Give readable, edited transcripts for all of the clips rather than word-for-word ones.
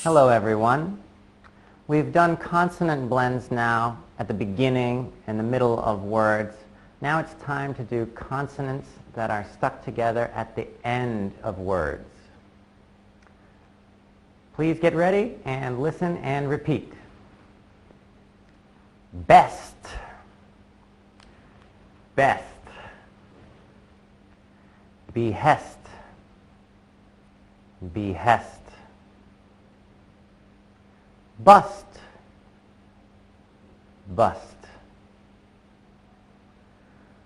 Hello everyone. We've done consonant blends now at the beginning and the middle of words. Now it's time to do consonants that are stuck together at the end of words. Please get ready and listen and repeat. Best, best. Behest, behest. Bust, bust.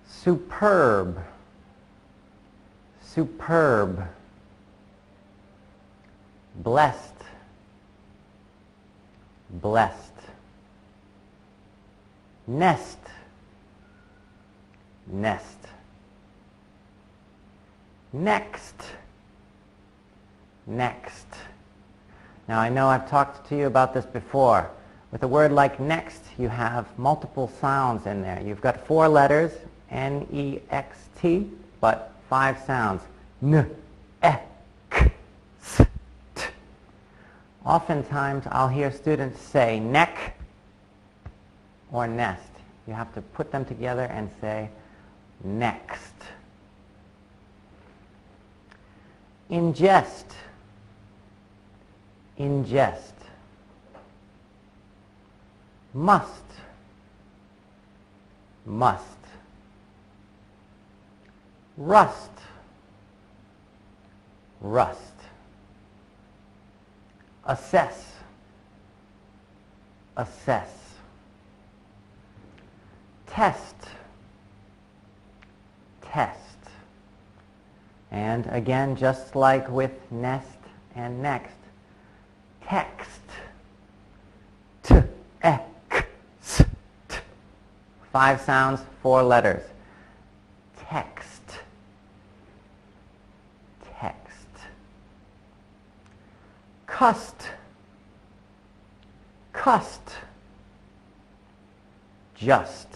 Superb, superb. Blessed, blessed. Nest, nest. Next, next. Now I know I've talked to you about this before. With a word like next, you have multiple sounds in there. You've got 4 letters, N-E-X-T, but 5 sounds. N, E, K, S, T. Oftentimes I'll hear students say neck or nest. You have to put them together and say next. Ingest, ingest. Must, must. Rust, rust. Assess, assess. Test, test. And again, just like with nest and next, text. T, E, K, S, T. 5 sounds, 4 letters. Text, text. Cust, cust. Just,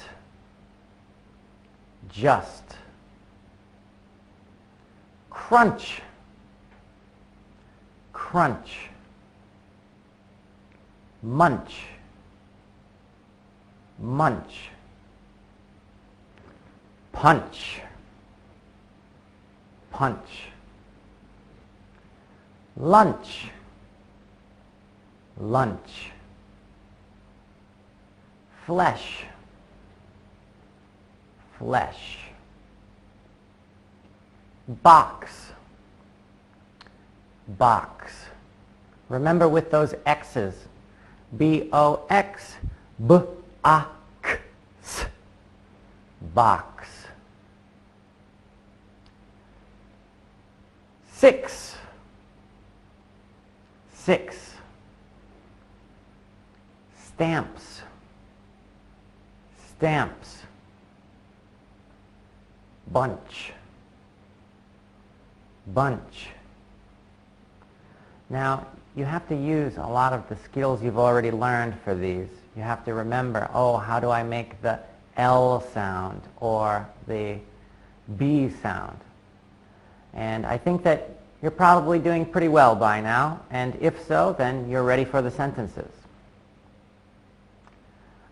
just. Crunch, crunch. Munch, munch. Punch, punch. Lunch, lunch. Flesh, flesh. Box, box. Remember with those X's, B-O-X, B-A-K-S, box. 6, 6. Stamps, stamps. Bunch, bunch. Now, you have to use a lot of the skills you've already learned for these. You have to remember, oh, how do I make the L sound or the B sound? And I think that you're probably doing pretty well by now, and if so, then you're ready for the sentences.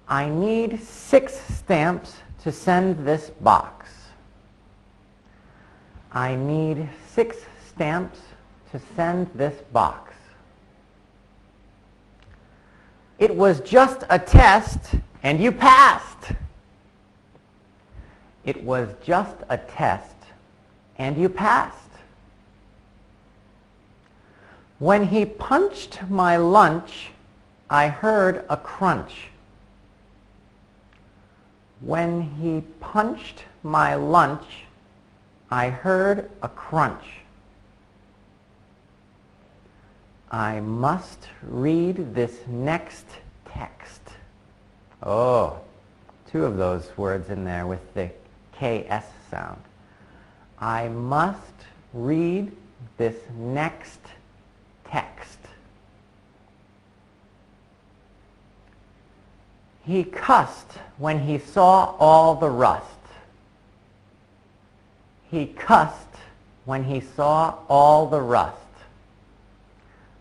I need 6 stamps to send this box. I need 6 stamps to send this box. It was just a test and you passed. It was just a test and you passed. When he punched my lunch, I heard a crunch. When he punched my lunch, I heard a crunch. I must read this next text. Oh, 2 of those words in there with the KS sound. I must read this next text. He cussed when he saw all the rust. He cussed when he saw all the rust.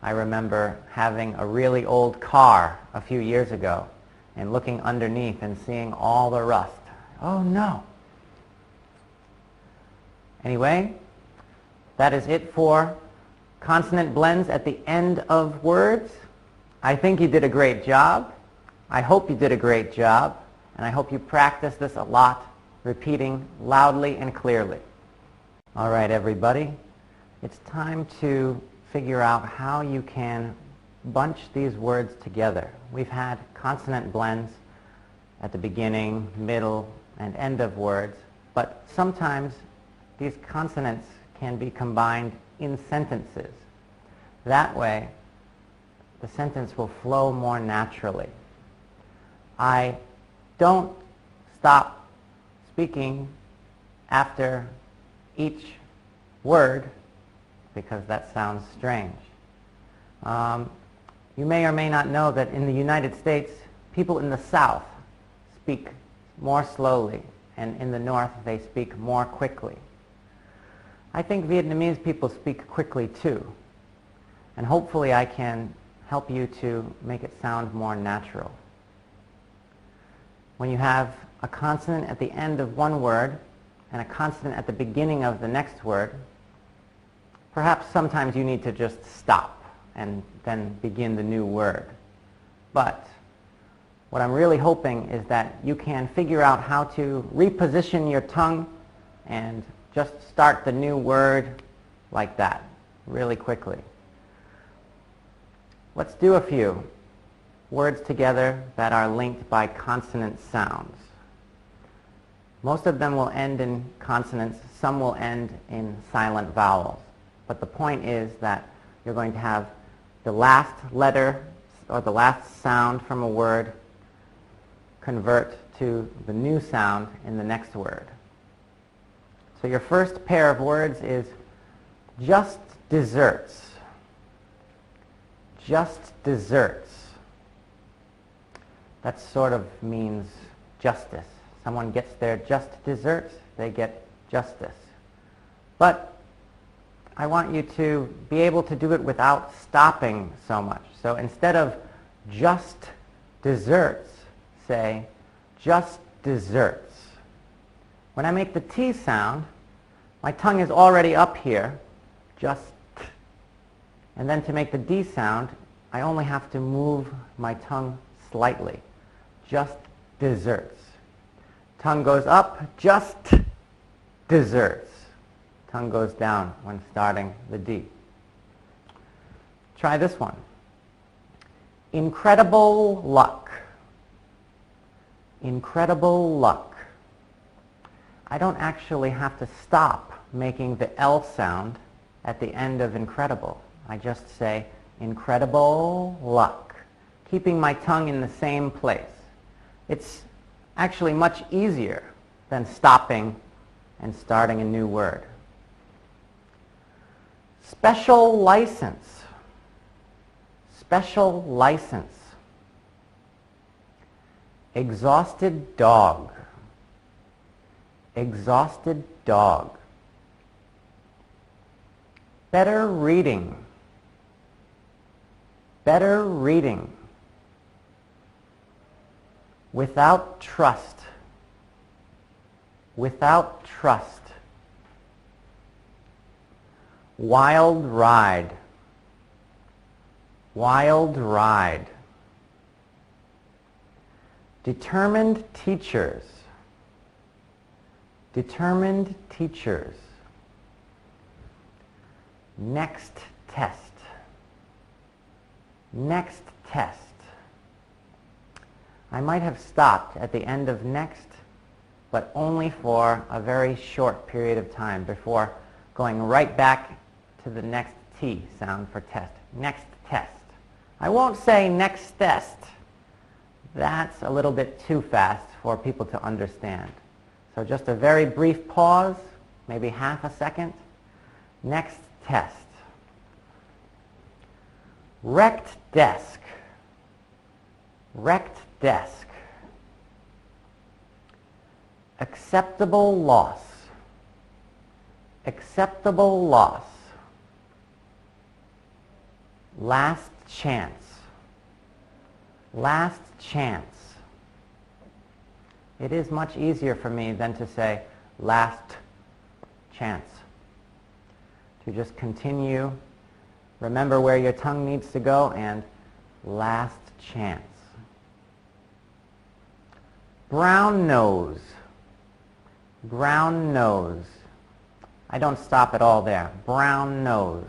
I remember having a really old car a few years ago and looking underneath and seeing all the rust. Oh no! Anyway, that is it for consonant blends at the end of words. I think you did a great job. I hope you did a great job. And I hope you practice this a lot, repeating loudly and clearly. All right, everybody. It's time to figure out how you can bunch these words together. We've had consonant blends at the beginning, middle, and end of words, but sometimes these consonants can be combined in sentences. That way, the sentence will flow more naturally. I don't stop speaking after each word because that sounds strange. You may or may not know that in the United States, people in the South speak more slowly, and in the North they speak more quickly. I think Vietnamese people speak quickly too, and hopefully I can help you to make it sound more natural. When you have a consonant at the end of one word and a consonant at the beginning of the next word, perhaps sometimes you need to just stop and then begin the new word. But what I'm really hoping is that you can figure out how to reposition your tongue and just start the new word like that, really quickly. Let's do a few words together that are linked by consonant sounds. Most of them will end in consonants, some will end in silent vowels. But the point is that you're going to have the last letter or the last sound from a word convert to the new sound in the next word. So your first pair of words is just desserts. Just desserts. That sort of means justice. Someone gets their just desserts, they get justice. But I want you to be able to do it without stopping so much. So instead of just desserts, say just desserts. When I make the T sound, my tongue is already up here, just. And then to make the D sound, I only have to move my tongue slightly. Just desserts. Tongue goes up, just desserts. Tongue goes down when starting the D. Try this one. Incredible luck. Incredible luck. I don't actually have to stop making the L sound at the end of incredible. I just say incredible luck, keeping my tongue in the same place. It's actually much easier than stopping and starting a new word. Special license. Special license. Exhausted dog. Exhausted dog. Better reading. Better reading. Without trust. Without trust. Wild ride. Wild ride. Determined teachers. Determined teachers. Next test. Next test. I might have stopped at the end of next, but only for a very short period of time before going right back to the next T sound for test. Next test. I won't say next test. That's a little bit too fast for people to understand. So just a very brief pause, maybe half a second. Next test. Wrecked desk. Wrecked desk. Acceptable loss. Acceptable loss. Last chance. Last chance. It is much easier for me than to say last chance. To just continue, remember where your tongue needs to go, and last chance. Brown nose. Brown nose. I don't stop at all there. Brown nose.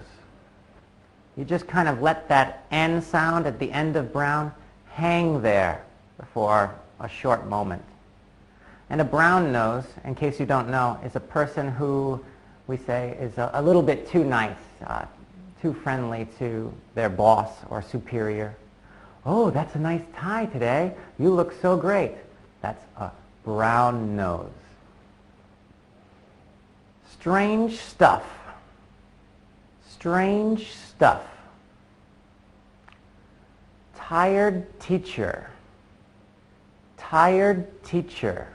You just kind of let that N sound at the end of brown hang there for a short moment. And a brown nose, in case you don't know, is a person who we say is a little bit too nice, too friendly to their boss or superior. Oh, that's a nice tie today. You look so great. That's a brown nose. Strange stuff. Strange stuff. Tired teacher. Tired teacher.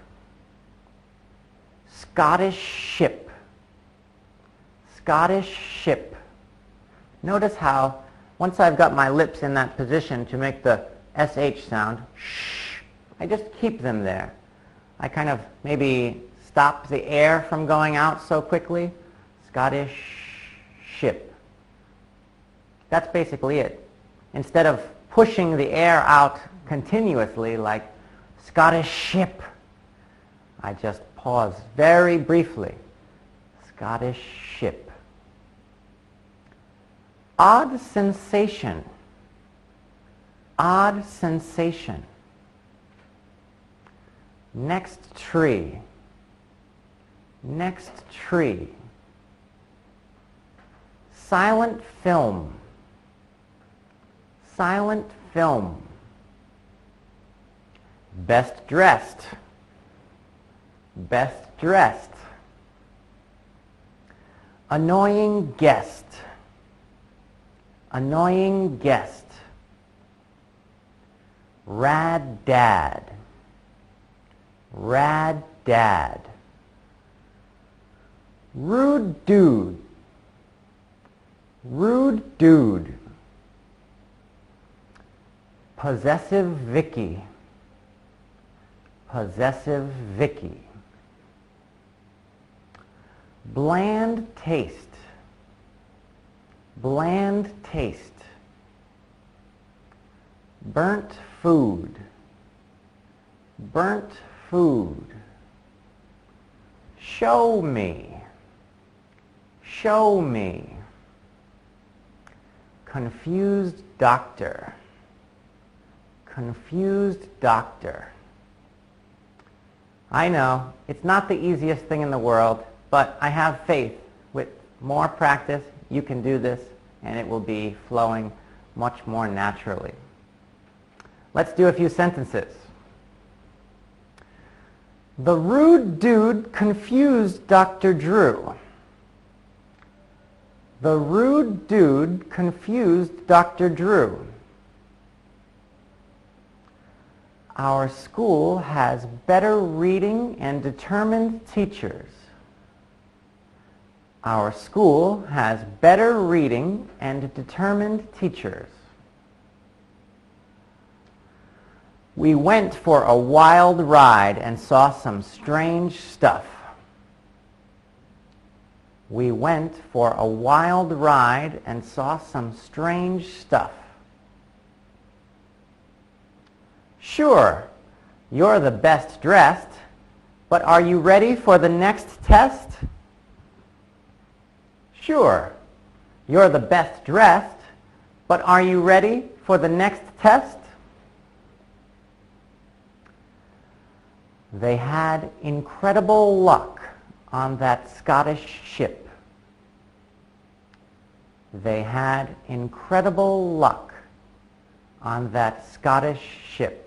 Scottish ship. Scottish ship. Notice how once I've got my lips in that position to make the SH sound, shh, I just keep them there. I kind of maybe stop the air from going out so quickly. Scottish ship. That's basically it. Instead of pushing the air out continuously like Scottish ship, I just pause very briefly. Scottish ship. Odd sensation. Odd sensation. Next tree. Next tree. Silent film. Silent film. Best dressed. Best dressed. Annoying guest. Annoying guest. Rad dad. Rad dad. Rude dude. Rude dude. Possessive Vicky. Possessive Vicky. Bland taste. Bland taste. Burnt food. Burnt food. Show me. Show me. Confused doctor. Confused doctor. I know, it's not the easiest thing in the world, but I have faith. With more practice, you can do this, and it will be flowing much more naturally. Let's do a few sentences. The rude dude confused Dr. Drew. The rude dude confused Dr. Drew. Our school has better reading and determined teachers. Our school has better reading and determined teachers. We went for a wild ride and saw some strange stuff. We went for a wild ride and saw some strange stuff. Sure, you're the best dressed, but are you ready for the next test? Sure, you're the best dressed, but are you ready for the next test? They had incredible luck on that Scottish ship. They had incredible luck on that Scottish ship.